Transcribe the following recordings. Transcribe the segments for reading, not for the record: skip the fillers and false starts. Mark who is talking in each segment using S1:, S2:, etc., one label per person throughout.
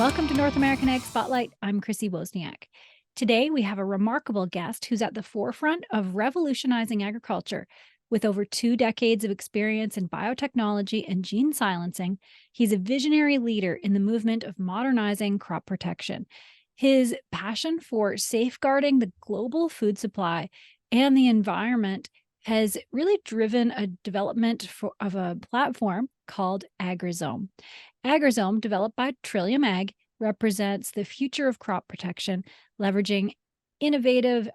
S1: welcome to North American Ag Spotlight. I'm Chrissy Wozniak. Today, we have a remarkable guest who's at the forefront of revolutionizing agriculture. With over 2 decades of experience in biotechnology and gene silencing, he's a visionary leader in the movement of modernizing crop protection. His passion for safeguarding the global food supply and the environment has really driven a development of a platform called Agrisome. Agrisome, developed by Trillium Ag, represents the future of crop protection, leveraging innovative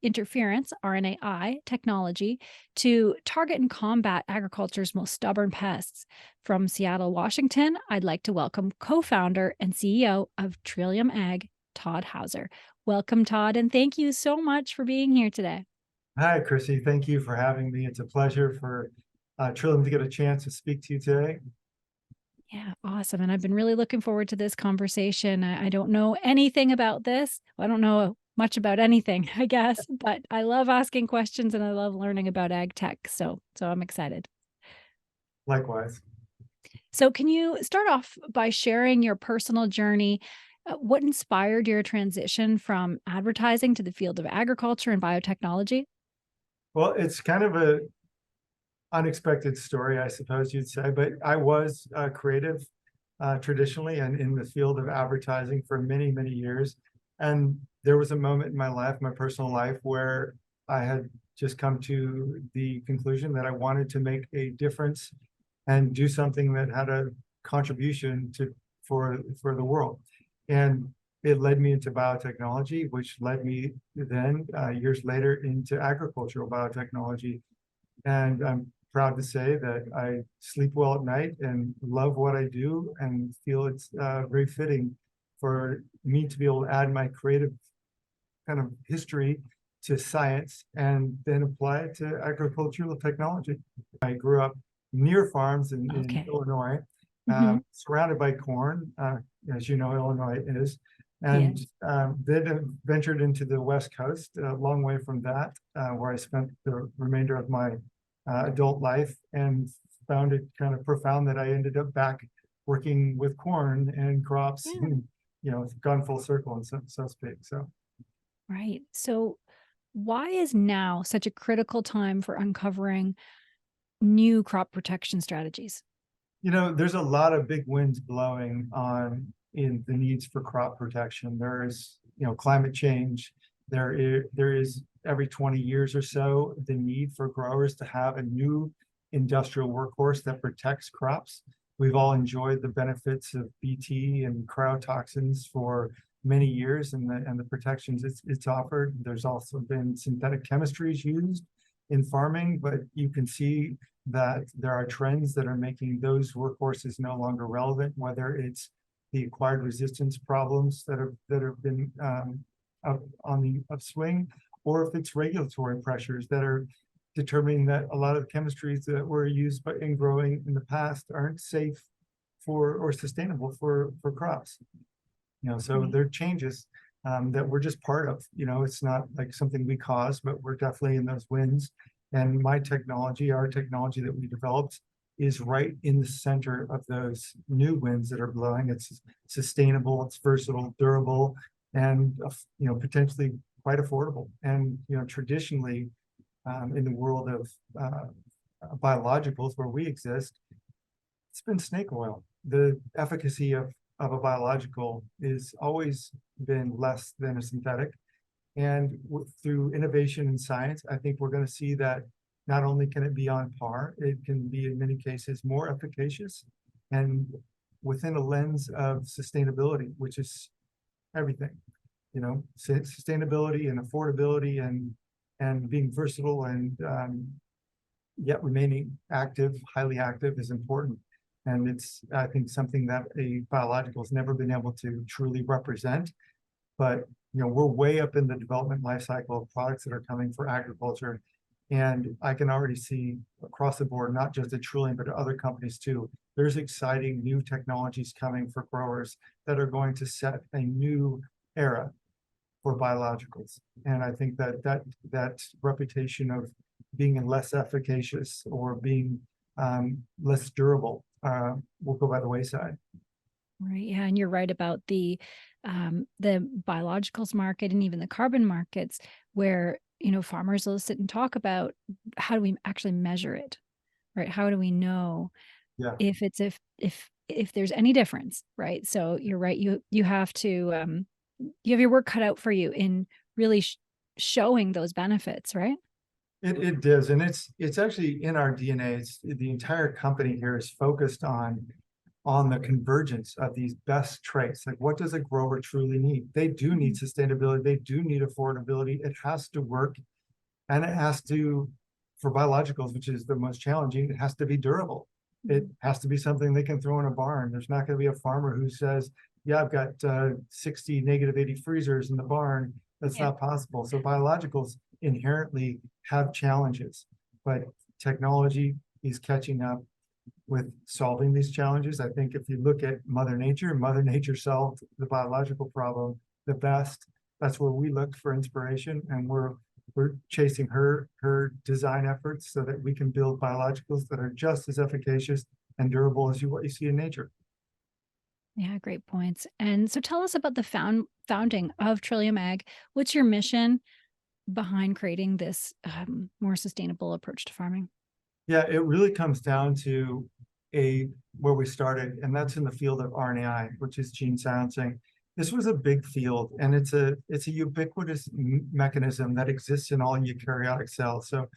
S1: interference, RNAi technology, to target and combat agriculture's most stubborn pests. From Seattle, Washington, I'd like to welcome co-founder and CEO of Trillium Ag, Todd Hauser. Welcome, Todd, and thank you so much for being here today.
S2: Hi, Chrissy. Thank you for having me. It's a pleasure for Trillium to get a chance to speak to you today.
S1: Yeah, awesome. And I've been really looking forward to this conversation. I don't know anything about this. I don't know much about anything, I guess, but I love asking questions and I love learning about ag tech. So I'm excited.
S2: Likewise.
S1: So can you start off by sharing your personal journey? What inspired your transition from advertising to the field of agriculture and biotechnology?
S2: Well, it's kind of a unexpected story, I suppose you'd say, but I was creative traditionally and in the field of advertising for many, many years. And there was a moment in my life, my personal life, where I had just come to the conclusion that I wanted to make a difference and do something that had a contribution for the world. And it led me into biotechnology, which led me then years later into agricultural biotechnology. And I'm proud to say that I sleep well at night and love what I do and feel it's very fitting for me to be able to add my creative kind of history to science and then apply it to agricultural technology. I grew up near farms in Illinois, surrounded by corn, as you know, Illinois is, and then ventured into the West Coast, a long way from that, where I spent the remainder of my adult life, and found it kind of profound that I ended up back working with corn and crops, and gone full circle, and so to speak. So,
S1: right. So, why is now such a critical time for uncovering new crop protection strategies?
S2: There's a lot of big winds blowing on in the needs for crop protection. There is, climate change. There is every 20 years or so, the need for growers to have a new industrial workhorse that protects crops. We've all enjoyed the benefits of BT and cryotoxins for many years, and the protections it's offered. There's also been synthetic chemistries used in farming, but you can see that there are trends that are making those workhorses no longer relevant, whether it's the acquired resistance problems that have been up on the upswing, or if it's regulatory pressures that are determining that a lot of the chemistries that were used in growing in the past aren't safe for or sustainable for crops. So there are changes that we're just part of. It's not like something we caused, but we're definitely in those winds. And our technology that we developed, is right in the center of those new winds that are blowing. It's sustainable, it's versatile, durable, and potentially quite affordable. And traditionally, in the world of biologicals where we exist, it's been snake oil. The efficacy of a biological is always been less than a synthetic. And through innovation in science, I think we're going to see that not only can it be on par, it can be in many cases more efficacious, and within a lens of sustainability, which is everything. Sustainability and affordability and being versatile and yet remaining active, highly active, is important. And it's, I think, something that a biological has never been able to truly represent. But we're way up in the development life cycle of products that are coming for agriculture. And I can already see across the board, not just at Trillium, but at other companies too, there's exciting new technologies coming for growers that are going to set a new era for biologicals. And I think that reputation of being less efficacious or being less durable will go by the wayside.
S1: Right. Yeah. And you're right about the biologicals market and even the carbon markets where, farmers will sit and talk about how do we actually measure it, right? How do we know
S2: Yeah.
S1: if it's if there's any difference, right? So you're right. You have to you have your work cut out for you in really showing those benefits, right?
S2: It does, and it's actually in our DNA. It's the entire company here is focused on the convergence of these best traits. Like, what does a grower truly need? They do need sustainability. They do need affordability. It has to work, and it has to, for biologicals, which is the most challenging, it has to be durable. It has to be something they can throw in a barn. There's not going to be a farmer who says, yeah, I've got 60 -80 freezers in the barn. That's
S1: Yeah.
S2: not possible. So biologicals inherently have challenges, but technology is catching up with solving these challenges. I think if you look at Mother Nature solved the biological problem the best. That's where we look for inspiration, and we're chasing her design efforts so that we can build biologicals that are just as efficacious and durable as what you see in nature.
S1: Yeah, great points. And so tell us about the founding of Trillium Ag. What's your mission behind creating this more sustainable approach to farming?
S2: Yeah, it really comes down to a where we started, and that's in the field of RNAi, which is gene silencing. This was a big field, and it's a ubiquitous mechanism that exists in all eukaryotic cells. So it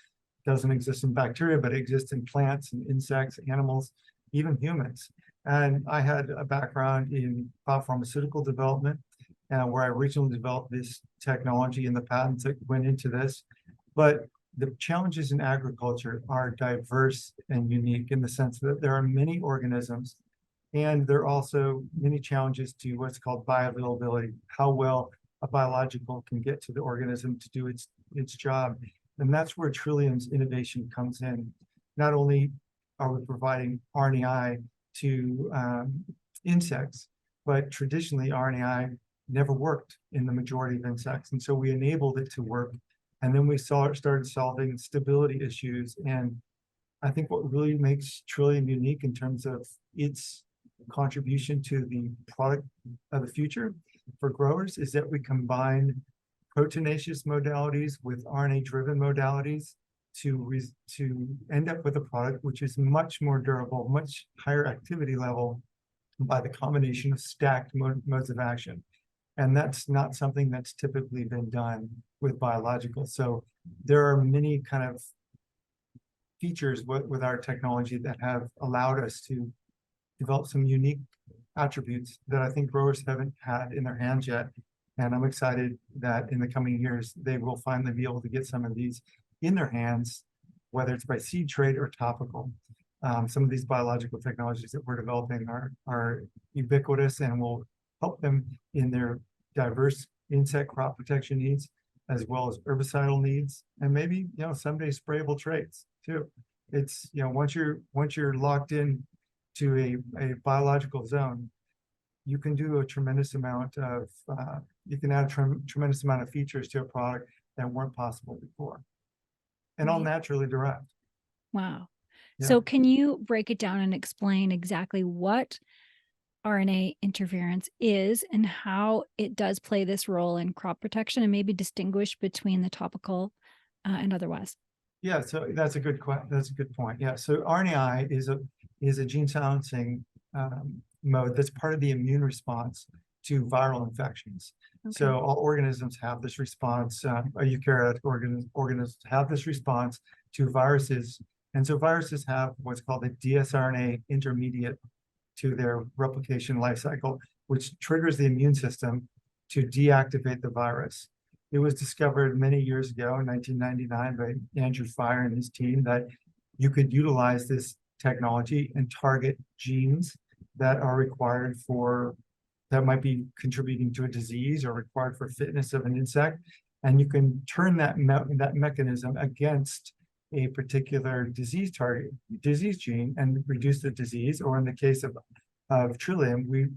S2: doesn't exist in bacteria, but it exists in plants and insects, animals, even humans. And I had a background in biopharmaceutical development, where I originally developed this technology and the patents that went into this. But the challenges in agriculture are diverse and unique in the sense that there are many organisms, and there are also many challenges to what's called bioavailability, how well a biological can get to the organism to do its job. And that's where Trillium's innovation comes in. Not only are we providing RNAi to insects, but traditionally RNAi never worked in the majority of insects. And so we enabled it to work. And then we started solving stability issues. And I think what really makes Trillium unique in terms of its contribution to the product of the future for growers is that we combine proteinaceous modalities with RNA-driven modalities to end up with a product which is much more durable, much higher activity level by the combination of stacked modes of action. And that's not something that's typically been done with biologicals. So there are many kind of features with our technology that have allowed us to develop some unique attributes that I think growers haven't had in their hands yet. And I'm excited that in the coming years, they will finally be able to get some of these in their hands, whether it's by seed trade or topical. Some of these biological technologies that we're developing are ubiquitous and will help them in their diverse insect crop protection needs, as well as herbicidal needs, and maybe someday sprayable traits too. It's once you're locked in to a biological zone, you can do a tremendous amount of you can add a tremendous amount of features to a product that weren't possible before, and all
S1: Right.
S2: naturally derived.
S1: Wow.
S2: Yeah.
S1: So can you break it down and explain exactly what RNA interference is and how it does play this role in crop protection and maybe distinguish between the topical and otherwise?
S2: Yeah, so that's a good point. Yeah, so RNAi is a gene silencing mode that's part of the immune response to viral infections.
S1: Okay.
S2: So all organisms have this response. Eukaryotic organisms have this response to viruses, and so viruses have what's called a dsRNA intermediate to their replication life cycle, which triggers the immune system to deactivate the virus. It was discovered many years ago in 1999 by Andrew Fire and his team that you could utilize this technology and target genes that are required that might be contributing to a disease or required for fitness of an insect. And you can turn that mechanism against a particular disease gene and reduce the disease, or in the case of Trillium, we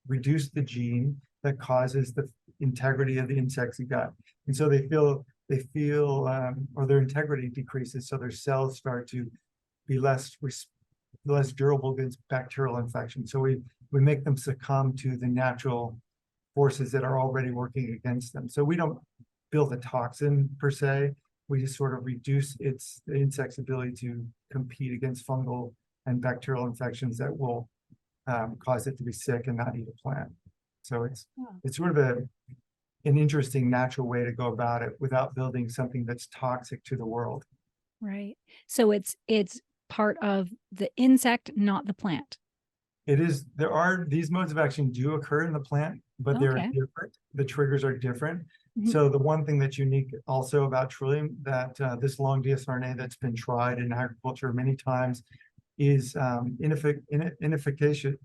S2: reduce the gene that causes the integrity of the insect's gut. And so they feel or their integrity decreases, so their cells start to be less durable against bacterial infection. So we we make them succumb to the natural forces that are already working against them. So we don't build a toxin per se. We just sort of reduce the insect's ability to compete against fungal and bacterial infections that will cause it to be sick and not eat a plant. So it's sort of an interesting natural way to go about it without building something that's toxic to the world.
S1: Right. So it's part of the insect, not the plant.
S2: It is, these modes of action do occur in the plant, but they're
S1: Okay.
S2: different. The triggers are different.
S1: Mhm.
S2: So the one thing that's unique also about Trillium, that this long dsRNA that's been tried in agriculture many times is inefficacious.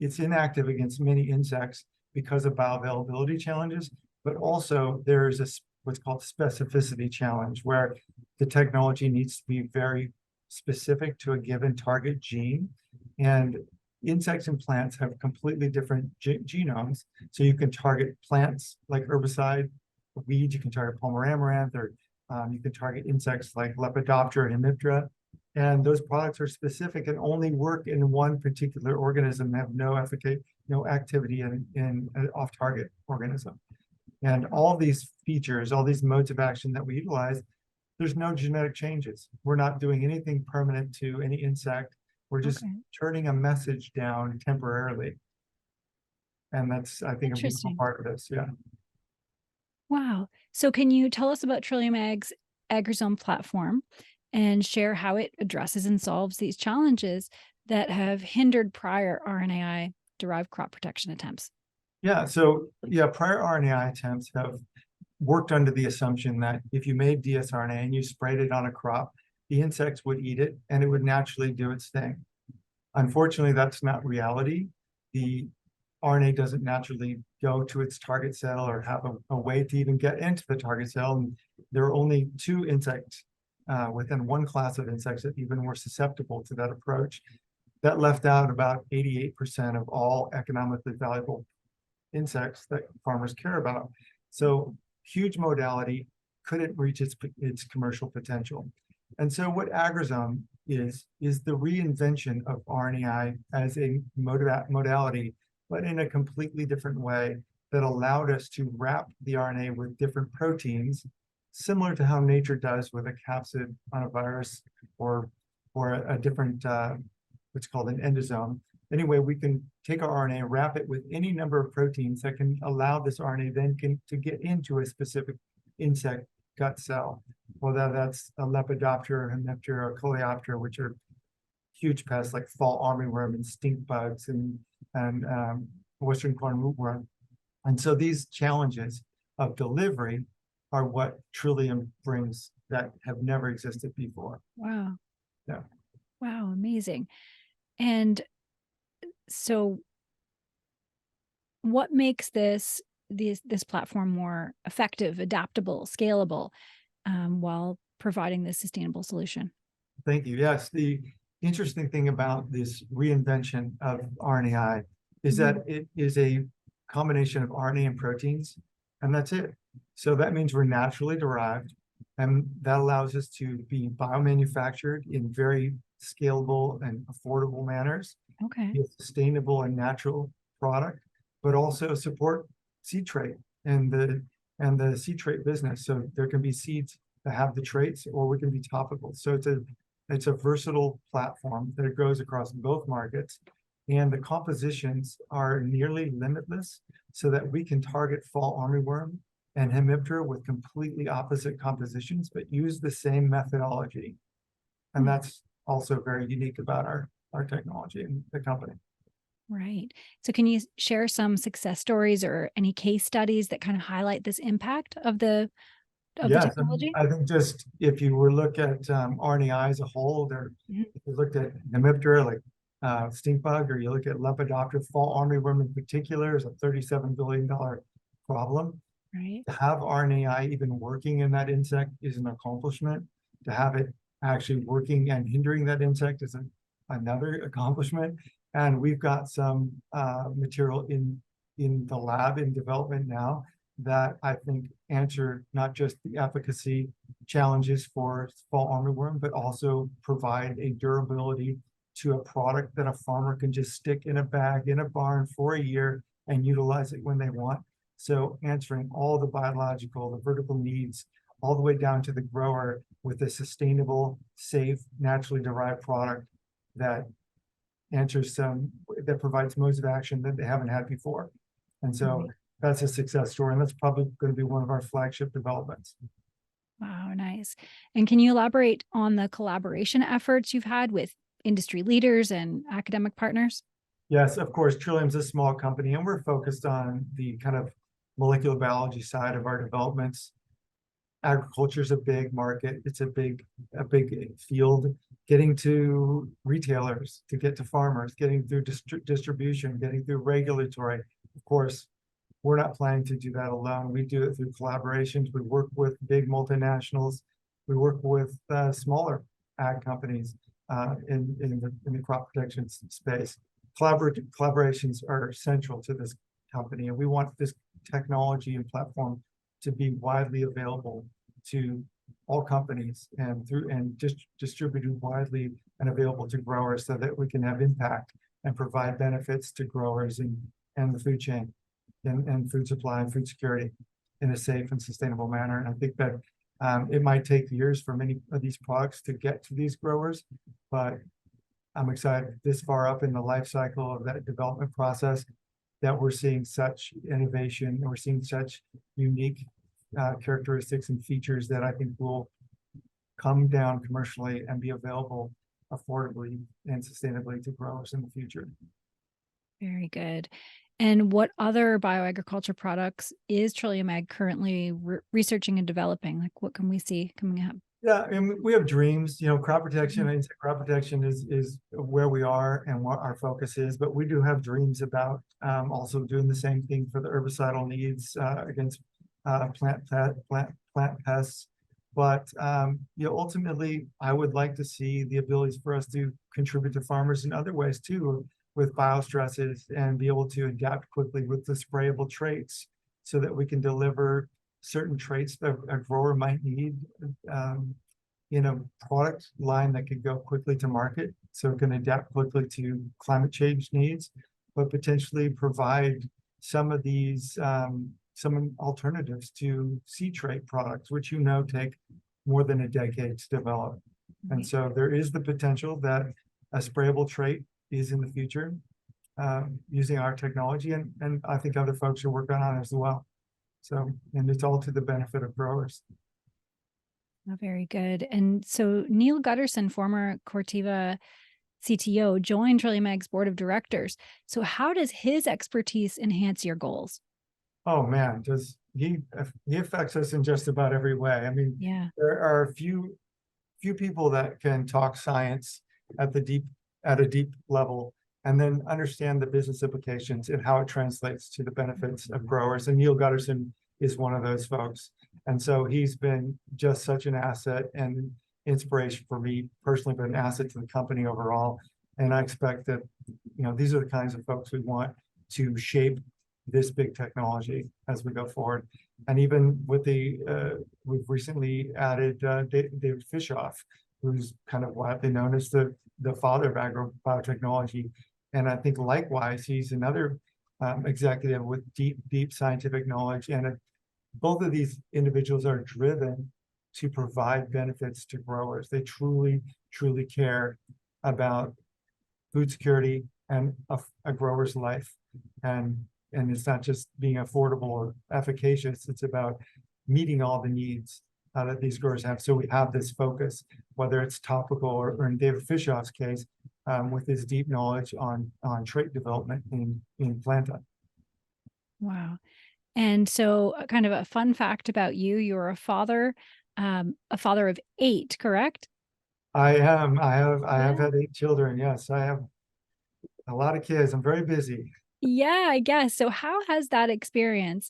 S2: It's inactive against many insects because of bioavailability challenges, but also there's what's called specificity challenge, where the technology needs to be very specific to a given target gene. And insects and plants have completely different genomes. So you can target plants like herbicide, weeds, you can target Palmer amaranth, or you can target insects like Lepidoptera and Hemiptera. And those products are specific and only work in one particular organism, have no activity in an off-target organism. And all these features, all these modes of action that we utilize, there's no genetic changes. We're not doing anything permanent to any insect. We're just turning a message down temporarily. And that's, I think, a beautiful part of this. Yeah.
S1: Wow. So can you tell us about Trillium Ag's Agrisome platform and share how it addresses and solves these challenges that have hindered prior RNAi derived crop protection attempts?
S2: Yeah. So yeah, prior RNAi attempts have worked under the assumption that if you made dsRNA and you sprayed it on a crop, the insects would eat it and it would naturally do its thing. Unfortunately, that's not reality. The RNA doesn't naturally go to its target cell or have a way to even get into the target cell. And there are only 2 insects within one class of insects that even were susceptible to that approach. That left out about 88% of all economically valuable insects that farmers care about. So huge modality, couldn't reach its commercial potential. And so what Agrisome is the reinvention of RNAi as a modality, but in a completely different way that allowed us to wrap the RNA with different proteins, similar to how nature does with a capsid on a virus or a different, what's called an endosome. Anyway, we can take our RNA and wrap it with any number of proteins that can allow this RNA then to get into a specific insect gut cell, whether that's a Lepidoptera, Hemiptera, or Coleoptera, which are huge pests like fall armyworm and stink bugs and western corn rootworm. And so these challenges of delivery are what Trillium brings that have never existed before.
S1: Wow.
S2: Yeah.
S1: Wow, amazing. And so what makes this platform more effective, adaptable, scalable, while providing this sustainable solution?
S2: Thank you. Yes, the interesting thing about this reinvention of RNAi is that it is a combination of RNA and proteins, and that's it. So that means we're naturally derived, and that allows us to be biomanufactured in very scalable and affordable manners, be a sustainable and natural product, but also support seed trait and the seed trait business. So there can be seeds that have the traits, or we can be topical. So it's a versatile platform that goes across both markets, and the compositions are nearly limitless, so that we can target fall armyworm and Hemiptera with completely opposite compositions, but use the same methodology. And that's also very unique about our technology and the company.
S1: Right. So can you share some success stories or any case studies that kind of highlight this impact of the technology?
S2: I think just if you were look at RNAi as a whole, if you looked at Hemiptera, like stink bug, or you look at Lepidoptera, fall armyworm in particular, is a $37 billion problem.
S1: Right.
S2: To have RNAi even working in that insect is an accomplishment. To have it actually working and hindering that insect is another accomplishment. And we've got some material in the lab in development now that I think answer not just the efficacy challenges for fall armyworm, but also provide a durability to a product that a farmer can just stick in a bag in a barn for a year and utilize it when they want. So answering all the biological, the vertical needs, all the way down to the grower with a sustainable, safe, naturally derived product that answers that provides modes of action that they haven't had before. And so that's a success story, and that's probably going to be one of our flagship developments.
S1: Wow, nice. And can you elaborate on the collaboration efforts you've had with industry leaders and academic partners?
S2: Yes, of course, Trillium's a small company, and we're focused on the kind of molecular biology side of our developments. Agriculture is a big market. It's a big field. Getting to retailers, to get to farmers, getting through distribution, getting through regulatory. Of course, we're not planning to do that alone. We do it through collaborations. We work with big multinationals. We work with smaller ag companies in the crop protection space. Collaborations are central to this company, and we want this technology and platform to be widely available to all companies and distributed widely and available to growers so that we can have impact and provide benefits to growers and the food chain and food supply and food security in a safe and sustainable manner. And I think that it might take years for many of these products to get to these growers, but I'm excited this far up in the life cycle of that development process that we're seeing such innovation and we're seeing such unique characteristics and features that I think will come down commercially and be available affordably and sustainably to growers in the future.
S1: Very good. And what other bioagriculture products is Trillium Ag currently researching and developing? Like, what can we see coming up?
S2: Yeah, and we have dreams. Crop protection, insect crop protection is where we are and what our focus is. But we do have dreams about also doing the same thing for the herbicidal needs against plant pests. But ultimately, I would like to see the abilities for us to contribute to farmers in other ways too, with biostresses, and be able to adapt quickly with the sprayable traits, so that we can deliver certain traits that a grower might need in a product line that could go quickly to market, so it can adapt quickly to climate change needs, but potentially provide some of these some alternatives to seed trait products, which take more than a decade to develop. And so there is the potential that a sprayable trait is in the future using our technology, and I think other folks are working on it as well. So, and it's all to the benefit of growers.
S1: Oh, very good. And so Neil Gutterson, former Corteva CTO, joined Trillium Ag's board of directors. So how does his expertise enhance your goals?
S2: Oh man, does he affects us in just about every way. I mean, there are a few people that can talk science at a deep level and then understand the business implications and how it translates to the benefits of growers. And Neil Gutterson is one of those folks. And so he's been just such an asset and inspiration for me personally, but an asset to the company overall. And I expect that, these are the kinds of folks we want to shape this big technology as we go forward. And even with we've recently added David Fishoff, who's kind of widely known as the father of biotechnology. And I think likewise, he's another executive with deep scientific knowledge. And both of these individuals are driven to provide benefits to growers. They truly care about food security and a grower's life. And it's not just being affordable or efficacious, it's about meeting all the needs that these growers have. So we have this focus, whether it's topical or in David Fishoff's case, with his deep knowledge on trait development in planta.
S1: Wow. And so kind of a fun fact about you, you're a father of 8, correct?
S2: I am. I have had 8 children. Yes, I have a lot of kids. I'm very busy.
S1: Yeah, I guess. So how has that experience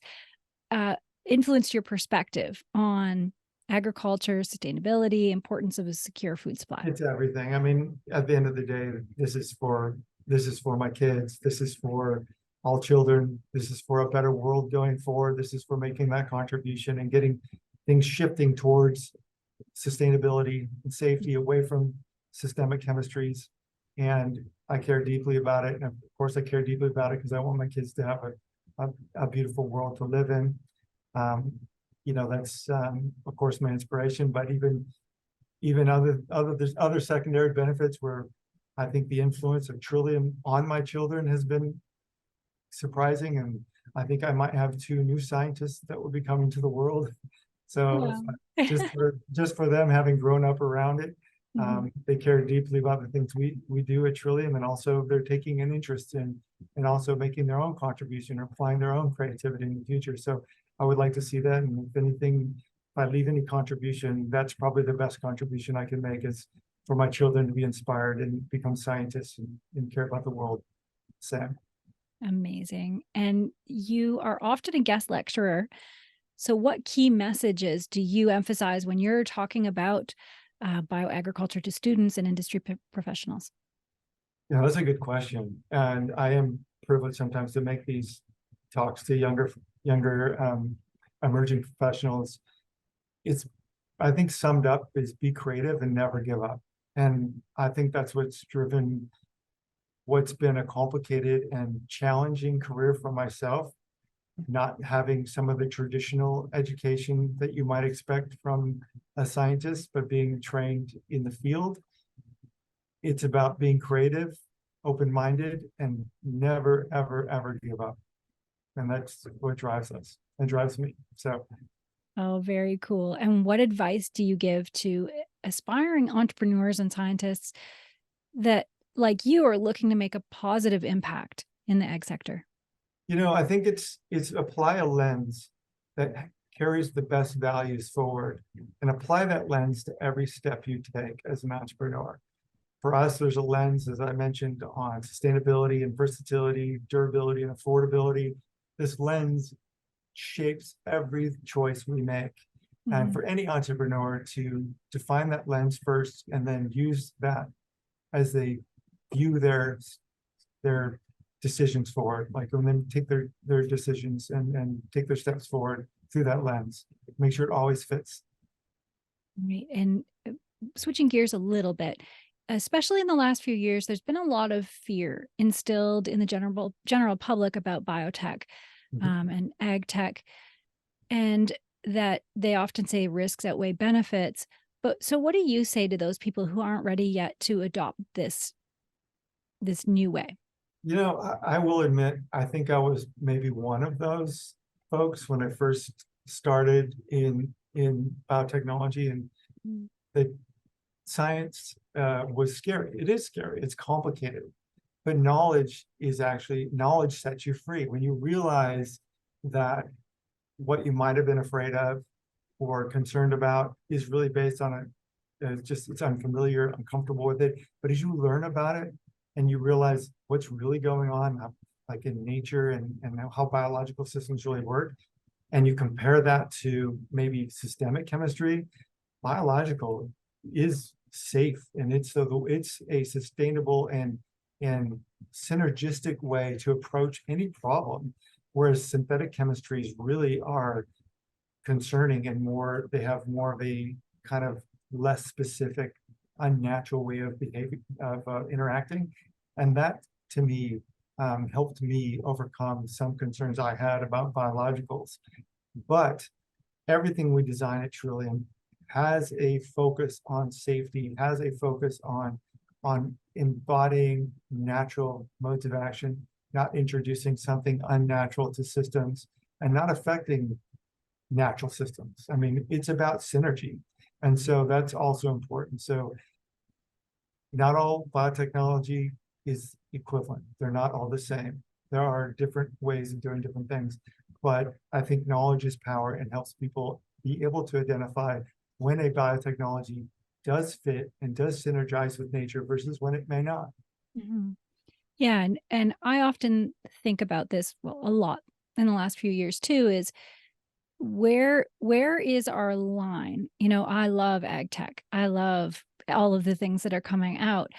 S1: influenced your perspective on agriculture, sustainability, importance of a secure food supply?
S2: It's everything. I mean, at the end of the day, this is for my kids. This is for all children. This is for a better world going forward. This is for making that contribution and getting things shifting towards sustainability and safety away from systemic chemistries. and I care deeply about it. And of course, I care deeply about it because I want my kids to have a beautiful world to live in. Um, that's of course my inspiration, but even there's other secondary benefits where I think the influence of Trillium on my children has been surprising, and I think I might have two new scientists that will be coming to the world. So
S1: Wow.
S2: just for them having grown up around it,
S1: Mhm.
S2: they care deeply about the things we do at Trillium, and also they're taking an interest in and also making their own contribution or applying their own creativity in the future. So I would like to see that, and if anything, if I leave any contribution, that's probably the best contribution I can make, is for my children to be inspired and become scientists and care about the world. Sam.
S1: Amazing. And you are often a guest lecturer. So, what key messages do you emphasize when you're talking about bioagriculture to students and industry professionals?
S2: Yeah, that's a good question. And I am privileged sometimes to make these talks to younger emerging professionals. It's, I think summed up is be creative and never give up. And I think that's what's been a complicated and challenging career for myself, not having some of the traditional education that you might expect from a scientist, but being trained in the field. It's about being creative, open-minded, and never, ever, ever give up. And that's what drives us and drives me. So,
S1: Oh, very cool. And what advice do you give to aspiring entrepreneurs and scientists that, like you, are looking to make a positive impact in the ag sector?
S2: I think it's apply a lens that carries the best values forward, and apply that lens to every step you take as an entrepreneur. For us, there's a lens, as I mentioned, on sustainability and versatility, durability and affordability. This lens shapes every choice we make. And
S1: Mhm.
S2: for any entrepreneur to define that lens first and then use that as they view their decisions forward, like when they take their decisions and take their steps forward through that lens, make sure it always fits.
S1: Right. And switching gears a little bit, especially in the last few years, there's been a lot of fear instilled in the general public about biotech
S2: Mhm.
S1: and ag tech, and that they often say risks outweigh benefits. But so, what do you say to those people who aren't ready yet to adopt this new way?
S2: I will admit, I think I was maybe one of those folks when I first started in biotechnology, and
S1: Mm.
S2: the science was scary. It is scary. It's complicated, but knowledge sets you free when you realize that what you might have been afraid of or concerned about is really based on it's unfamiliar, uncomfortable with it. But as you learn about it and you realize what's really going on, like in nature, and how biological systems really work, and you compare that to maybe systemic chemistry, biological is safe, and it's a sustainable and synergistic way to approach any problem, whereas synthetic chemistries really are concerning and they have more of a kind of less specific, unnatural way of behaving, of interacting. And that to me helped me overcome some concerns I had about biologicals. But everything we design at Trillium has a focus on safety, has a focus on embodying natural modes of action, not introducing something unnatural to systems, and not affecting natural systems. I mean, it's about synergy. And so that's also important. So not all biotechnology is equivalent. They're not all the same. There are different ways of doing different things. But I think knowledge is power and helps people be able to identify when a biotechnology does fit and does synergize with nature versus when it may not.
S1: Mhm. Yeah, and I often think about this, well, a lot in the last few years too, is where is our line? I love ag tech. I love all of the things that are coming out.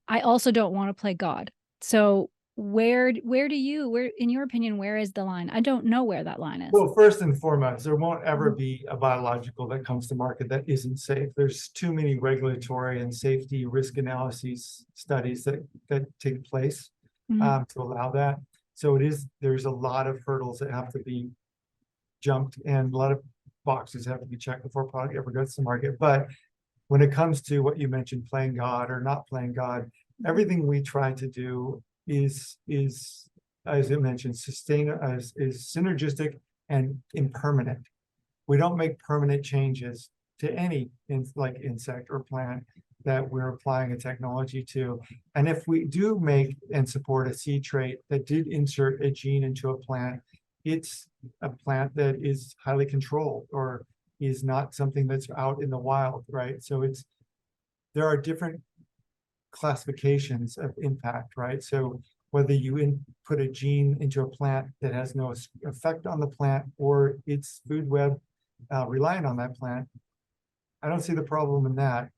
S1: I also don't want to play God. So where in your opinion, where is the line? I don't know where that line is.
S2: Well, first and foremost, there won't ever
S1: Mhm.
S2: be a biological that comes to market that isn't safe. There's too many regulatory and safety risk analyses studies that take place
S1: Mhm.
S2: to allow that. So there's a lot of hurdles that have to be jumped and a lot of boxes have to be checked before a product ever goes to market. But when it comes to what you mentioned, playing God or not playing God,
S1: Mhm.
S2: everything we try to do is as I mentioned, is synergistic and impermanent. We don't make permanent changes to any like insect or plant that we're applying a technology to. And if we do make and support a seed trait that did insert a gene into a plant, it's a plant that is highly controlled or is not something that's out in the wild, right? So there are different classifications of impact, right? So whether you put a gene into a plant that has no effect on the plant or its food web relying on that plant, I don't see the problem in that.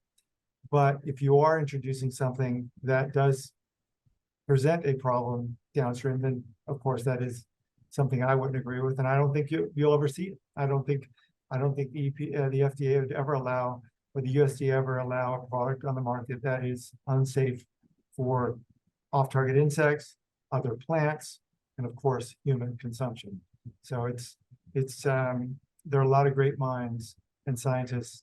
S2: But if you are introducing something that does present a problem downstream, then of course that is something I wouldn't agree with, and I don't think you'll ever see it. I don't think the FDA would ever allow, or the USDA ever allow a product on the market that is unsafe for off-target insects, other plants, and of course human consumption. So there are a lot of great minds and scientists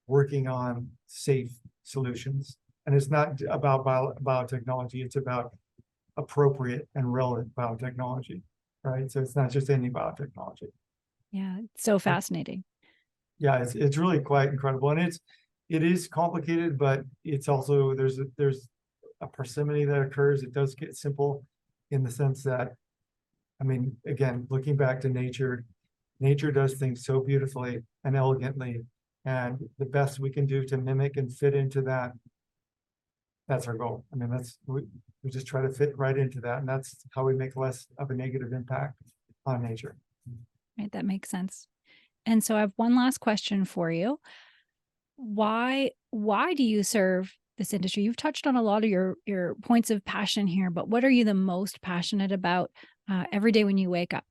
S2: working on safe solutions. And it's not about biotechnology, it's about appropriate and relevant biotechnology, right? So it's not just any biotechnology.
S1: Yeah, it's so fascinating.
S2: Yeah, it's really quite incredible. And it is complicated, but it's also there's a parsimony that occurs. It does get simple in the sense that, I mean, again, looking back to nature, nature does things so beautifully and elegantly. And the best we can do to mimic and fit into that, that's our goal. I mean, we just try to fit right into that. And that's how we make less of a negative impact on nature.
S1: Right, that makes sense. And so I have one last question for you. Why do you serve this industry? You've touched on a lot of your points of passion here, but what are you the most passionate about every day when you wake up?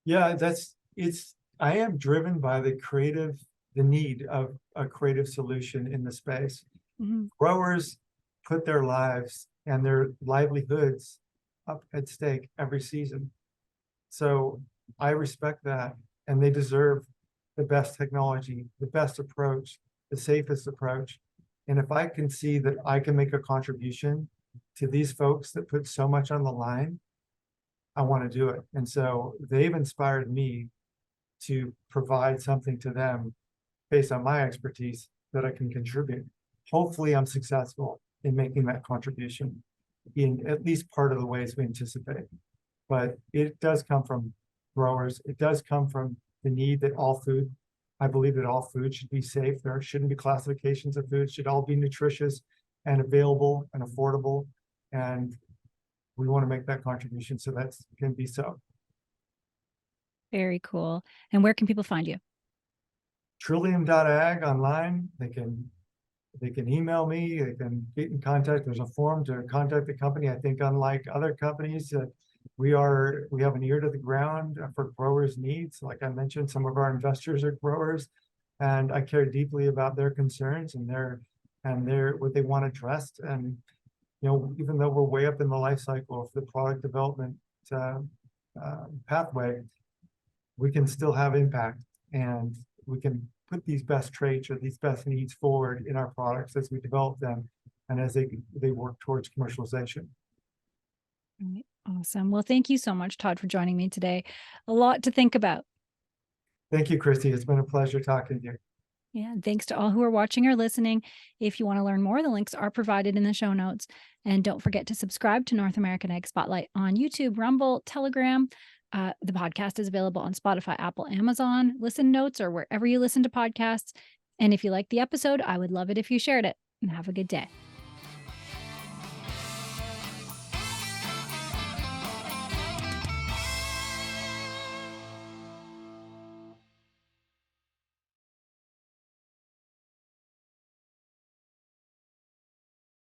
S2: Yeah, I am driven by the need of a creative solution in the space.
S1: Mhm.
S2: Growers put their lives and their livelihoods up at stake every season. So I respect that, and they deserve the best technology, the best approach, the safest approach. And if I can see that I can make a contribution to these folks that put so much on the line, I want to do it. And so they've inspired me to provide something to them based on my expertise that I can contribute. Hopefully, I'm successful in making that contribution in at least part of the ways we anticipate. But it does come from growers. It does come from the need that I believe that all food should be safe. There shouldn't be classifications of food, should all be nutritious and available and affordable. And we want to make that contribution so that can be so.
S1: Very cool. And where can people find you?
S2: Trillium.ag online. They can email me, they can get in contact. There's a form to contact the company. I think unlike other companies, we have an ear to the ground for growers' needs. Like I mentioned, some of our investors are growers, and I care deeply about their concerns and their what they want addressed. And even though we're way up in the life cycle of the product development pathway, we can still have impact, and we can put these best traits or these best needs forward in our products as we develop them and as they work towards commercialization.
S1: Right. Awesome. Well, thank you so much, Todd, for joining me today. A lot to think about.
S2: Thank you, Christy. It's been a pleasure talking to you.
S1: Yeah. And thanks to all who are watching or listening. If you want to learn more, the links are provided in the show notes. And don't forget to subscribe to North American Ag Spotlight on YouTube, Rumble, Telegram. The podcast is available on Spotify, Apple, Amazon, Listen Notes, or wherever you listen to podcasts. And if you like the episode, I would love it if you shared it. And have a good day.